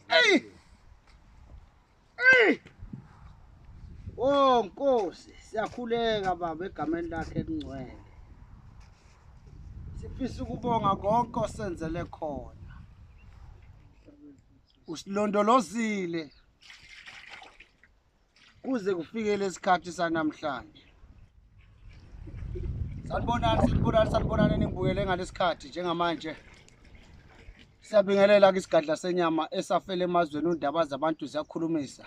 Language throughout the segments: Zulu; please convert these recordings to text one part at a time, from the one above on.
Hey! Hey! Oh Nkosi, siyakhuleka baba egameni lakhe elingcwele. Sifisa ukubonga konke osenzele khona. Usilondolozile kuze kufike lesikhathi sanamhlanje. Sanibonani ningibukele ngalesikhathi njengamanje. Siyabingelela kwisidgadla senyama esafela emazweni undaba zabantu ziyakhulumisa.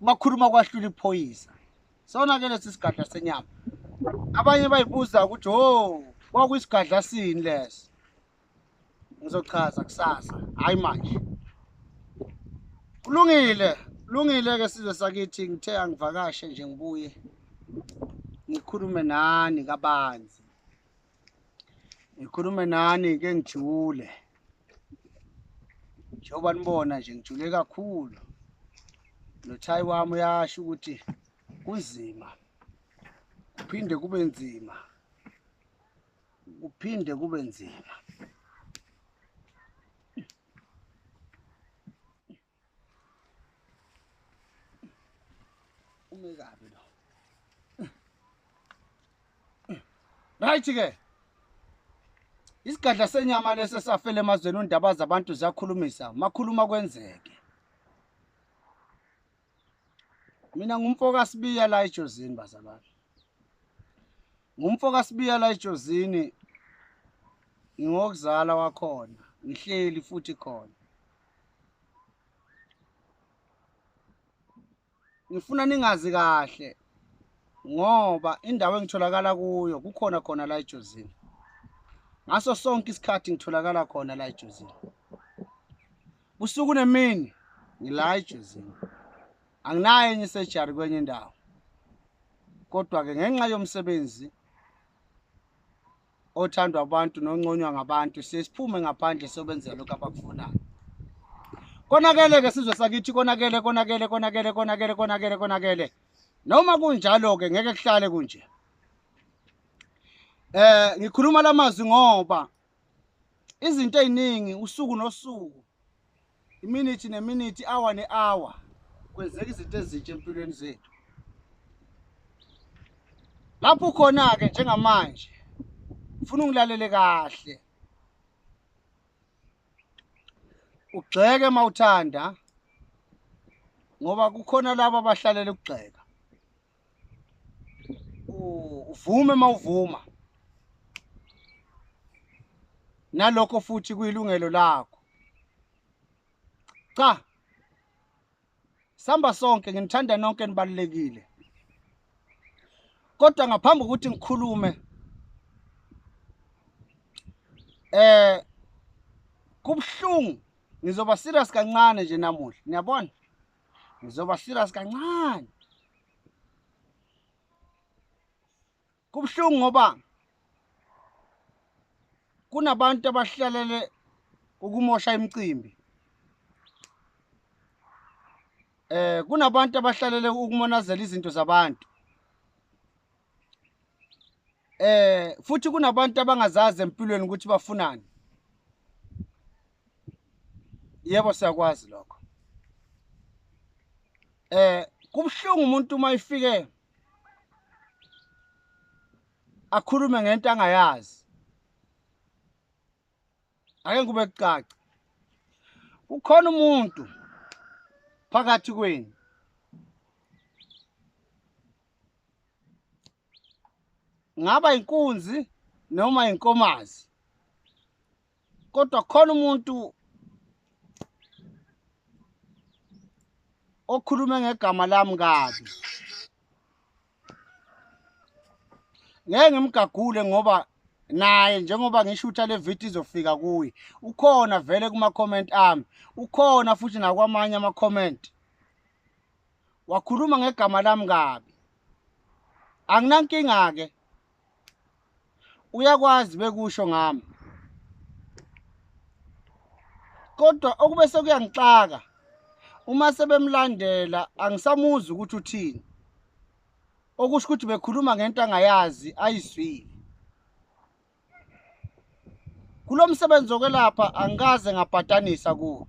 Bakhuluma kwahlula iphoyisa. Sona ke lesi sigadla senyama. Abanye bayibuza ukuthi kwakuyisidgadla sini leso. Ngizochaza kusasa, hayi manje. Kulungile ke sizwe sakithi ngithe angivakashe nje ngibuye. Ngikhulume nani kabanzi. Ngikhulume nani ke ngijule. Njengoba nibona nje ngijule kakhulu. Nothayi wami uyasho ukuthi kunzima. Kuphinde kube nzima. Kuphinde kube nzima. Umekabi lo. Right ke. Isigadla senyama lesi safela emazweni undaba zabantu ziyakhulumisa, makhuluma kwenzeke. Mina ngumfoka sibiya la eJozini bazalwane. Ngumfoka sibiya la eJozini. Ngokuzala wakhona, ngihleli futhi khona. Ngifuna ningazi kahle ngoba indawo engitholakala kuyo kukhona khona la eJozini. Ngaso sonke isikhathi ngitholakala khona la eJozini. Busuku nemini ngila eJozini. Anginayo enye surgery kwenye indawo. Kodwa ke ngenxa yomsebenzi othandwa abantu nongconywa ngabantu sesiphume ngaphandle sobenzela lokho abakufunayo. Konakele ke sizwe sakithi konakele. Noma kunjalo ke ngeke kuhlale kunje. Ngikhuluma lamazwi ngoba izinto eziningi usuku nosuku, iminute neminute, hour nehour kwenzeka izinto ezintsha empilweni zethu. Lapho khona ke njengamanje ufuna ungilalele kahle. Ugxeke mawuthanda ngoba kukhona laba abahlalela ukugxeka. Uvume mawuvuma. Nalokho futhi kuyilungelo lakho. Cha. Samba sonke nginithanda nonke nibalekile. Kodwa ngaphambi kokuthi ngikhulume kubhlungu ngizoba serious kancane nje namuhla. Niyabona? Ngizoba serious kancane. Kubhlungu ngoba kunabantu abahlalele ukumosha imicimbi. Kunabantu abahlalele ukumonazela izinto zabantu. Futhi kunabantu abangazazi empilweni ukuthi bafunani. Yebo siyakwazi lokho. Kubhlungu umuntu mayifike akhulume ngento angayazi. Ake kube kucaca. Ukhona umuntu phakathi kwenu ngaba inkunzi noma inkomazi. Kodwa khona umuntu okhulume ngegama lami kabi. Ngeke ngimgagule ngoba naye njengoba ngishutha le video izofika kuye. Ukhona vele kuma comment ami. Ukhona futhi nakwamanye ama comment. Wakhuluma ngegama lami kabi. Anginankinga ke. Uyakwazi bekusho ngami. Kodwa okube sekuyangixaka uma sebemlandela angisamuzi ukuthi uthini. Okusho ukuthi bekhuluma ngento angayazi ayizwile. Kulomsebenzi okwelapha angikaze ngabhatanisa kuwo.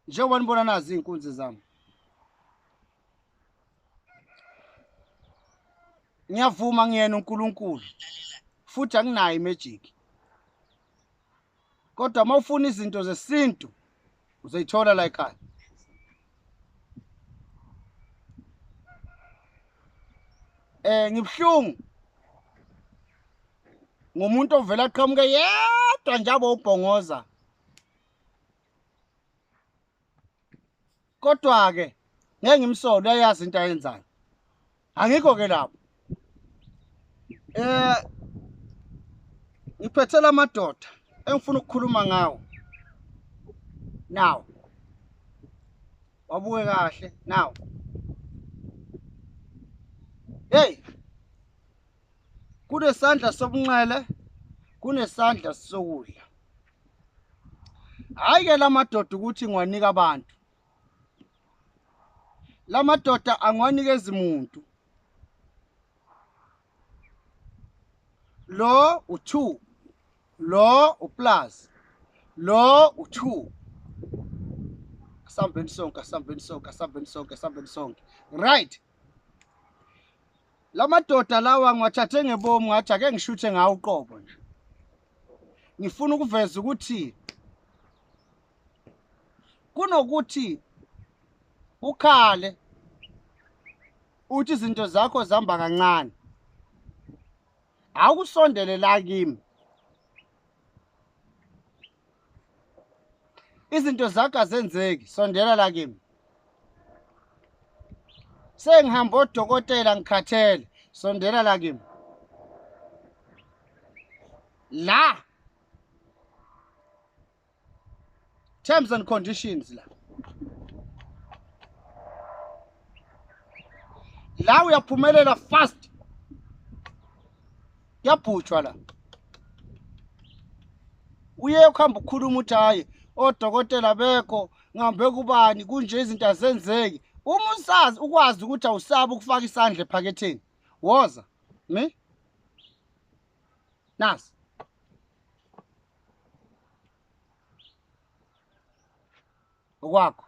njengoba nibona nazi inkunzi zami ngiyavuma ngiyena uNkulunkulu futhi anginayo imagic kodwa mawufuna izinto zesintu uzoyithola la ekhaya ngibhlungu ngumuntu ovela aqhamuke yedwa njalo ubhongoza kodwa ke ngeke ngimsole uyayazi into ayenzayo angikho ke lapho ngiphethela amadoda engifuna ukukhuluma ngawo now wabuke kahle now hey kunesandla sobunxele kunesandla sokudla hayi ke lamadoda ukuthi ngiwanika abantu lamadoda angiwanikezi umuntu lo u2 lo uplus lo u2 asambeni sonke right lamadoda lawa ngiwathathe ngebomu ngathi ake ngishuthe ngawo uqobo nje ngifuna ukuveza ukuthi kunokuthi ukhale uthi izinto zakho zihamba kancane awukusondele la kimi izinto zakho azenzeki sondela la kimi sengihamba odokotela ngikhathele sondela la kimi la terms and conditions la uyaphumelela fast yabhutshwa la uye ukuhamba ukukhuluma uthi hayi odokotela bekho ngihambe kubani kunje izinto azenzeki uma usazi ukwazi ukuthi awusabi ukufaka isandla ephaketheni woza me nasi okwakho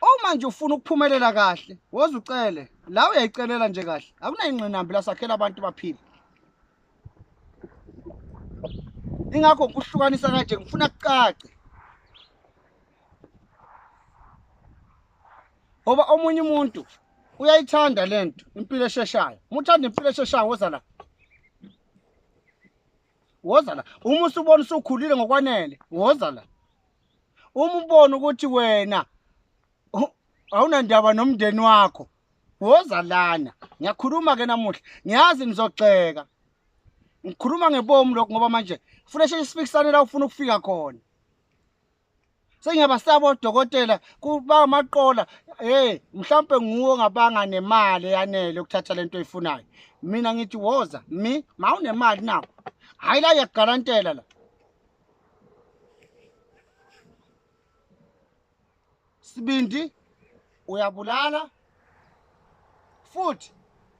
uma nje ufuna ukuphumelela kahle woza ucele la uyayicelela nje kahle akunayingqinambi la sakhela abantu baphile ingakho ukuhlukanisa kanje ngifuna kucace ngoba omunye umuntu uyayithanda lento impilo esheshayo umuthanda impilo esheshayo woza la uma usubona usukhulile ngokwanele woza la uma ubona ukuthi wena awunandaba nomndeni wakho woza lana ngiyakhuluma ke namuhla ngiyazi nizogxeka ngikhuluma ngebomu lokho ngoba manje ufuna sifikisane la ufuna ukufika khona sengiyabasaba odokotela kuba amaqola mhlawumbe nguwe ngabanga nemali yanele ukuthatha lento oyifunayo mina ngithi woza mawunemali nakho hayi la yagarantela la sibindi uyabulala futhi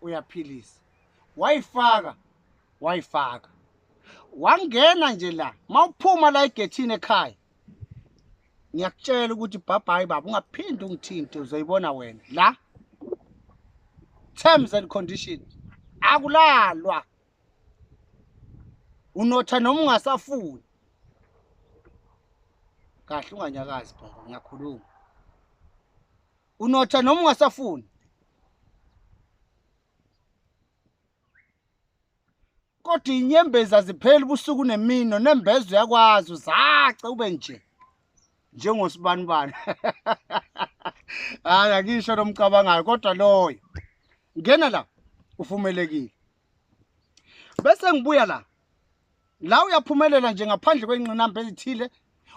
uyaphilisa wayifaka wangena nje la mawuphuma la egethini ekhaya ngiyakutshela ukuthi bye baba ungaphindi ungithinte uzoyibona wena la terms and conditions akulalwa unotha noma ungasafuni kahle unganyakazi baba ngiyakhuluma unotha noma ungasafuni kodwa inyembezi azipheli ubusuku nemino nembezo yakwazi uzace ube nje njengosibanibani hayi akisho nomcabangayo kodwa loyo ngena la uvumelekile bese ngibuya la uyaphumelela nje ngaphandle kwengqinamba ezithile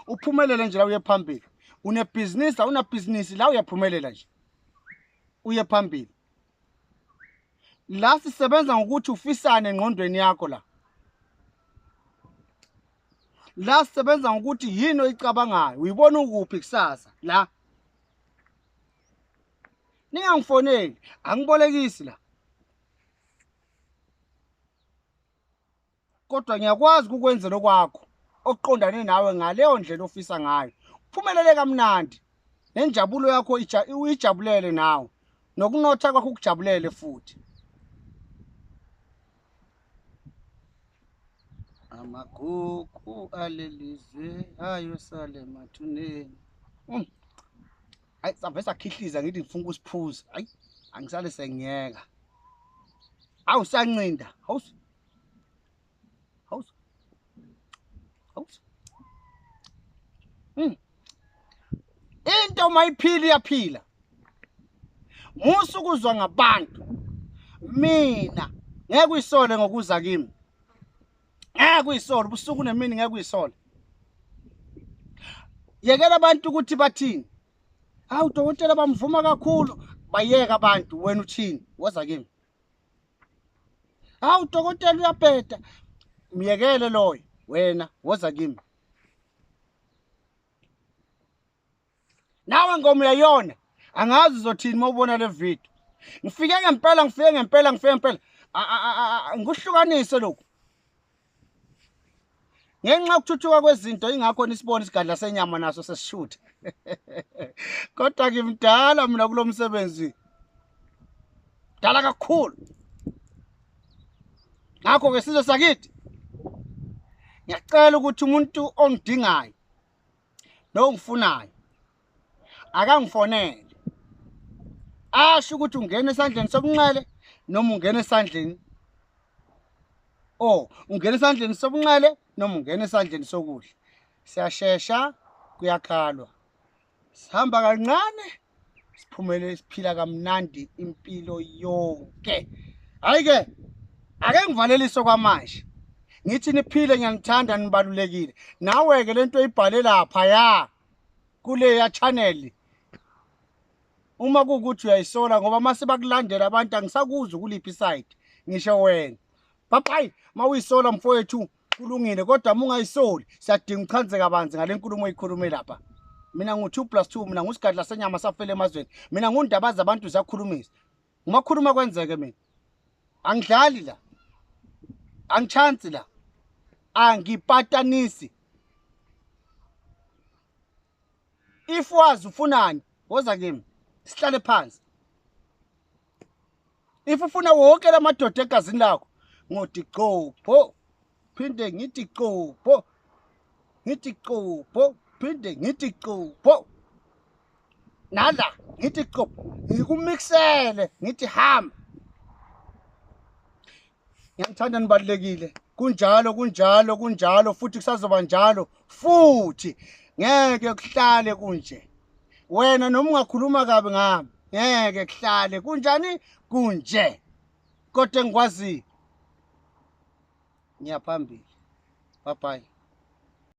uphumelele nje la uye phambili unebhizinisi awunabhizinisi la uyaphumelela nje uye phambili la sisebenza ngokuthi ufisane engqondweni yakho la sisebenza ngokuthi yini oyicabangayo uyibona ukuphi kusasa la ningangifoneli angibolekisi la kodwa ngiyakwazi ukukwenzela okwakho oqondane nawe ngaleyo ndlela ofisa ngayo uphumelele kamnandi nenjabulo yakho uyijabulele nawe nokunotha kwakho ukujabulele futhi amagugu alelizwe ayosale mathuneni hayi sabe sakhihliza ngithi ngifuna ukusiphuza hayi angisale sengiyeka awusancinda hawusi into mayiphila iyaphila musu kuzwa ngabantu mina ngeke uyisole ngokuza kimi ngeke uyisole ubusuku nemini ngeke uyisole yekela abantu ukuthi bathini hawu dokotela bamvuma kakhulu bayeka abantu wena uthini waza kimi hawu dokotela uyabheda miyekele loyo wena waza kimi nawe ngoba uyayona angazi uzothini mawubona le video ngifike ngempela ngikuhlukanise lokhu ngenxa yokuthuthuka kwezinto ingakho nisibona isigadla senyama naso sesishutha kodwa ngimdala mina kulo msebenzi dala kakhulu ngakho ke sizwe sakithi ngiyacela ukuthi umuntu ongidingayo nongifunayo akangifonele asho ukuthi ungena esandleni sobunxele noma ungena esandleni ungena esandleni sobunxele noma ungena esandleni sokudla siyashesha kuyakhalwa sihamba kancane siphumele siphila kamnandi impilo yonke hayi ke ake ngivaleliso kwamanje ngithi niphile ngiyanithanda nibalulekile nawe ke lento oyibhale lapha ya kule ya channel uma kuukuthi uyayisola ngoba mase bakulandela abantu angisakuzwa kuliphi side ngisho wena papai mawuyisola mfowethu kulungile kodwa ungayisoli siyadinga uchanze kabanzi ngale nkulumo oyikhulume lapha mina ngu2+2 mina ngusigadla senyama safele emazweni mina ngundabaza abantu zakhulumisa umakhuluma kwenzeke mina angidlali la angichansi la angipatanisi if wazi ufunani woza kimi sihlale phansi if ufuna wonke lamadoda egazini lakho ngoti qopho phinde ngithi qopho phinde ngithi qopho nala ngithi qopho ngikumixele ngithi hamba ngiyangithanda nibalekile kunjalo futhi kusazoba njalo futhi ngeke kuhlale kunje wena noma ungakhuluma kabi ngami ngeke kuhlale kunjani kunje kodwa engikwazi ngiyaphambili bye bye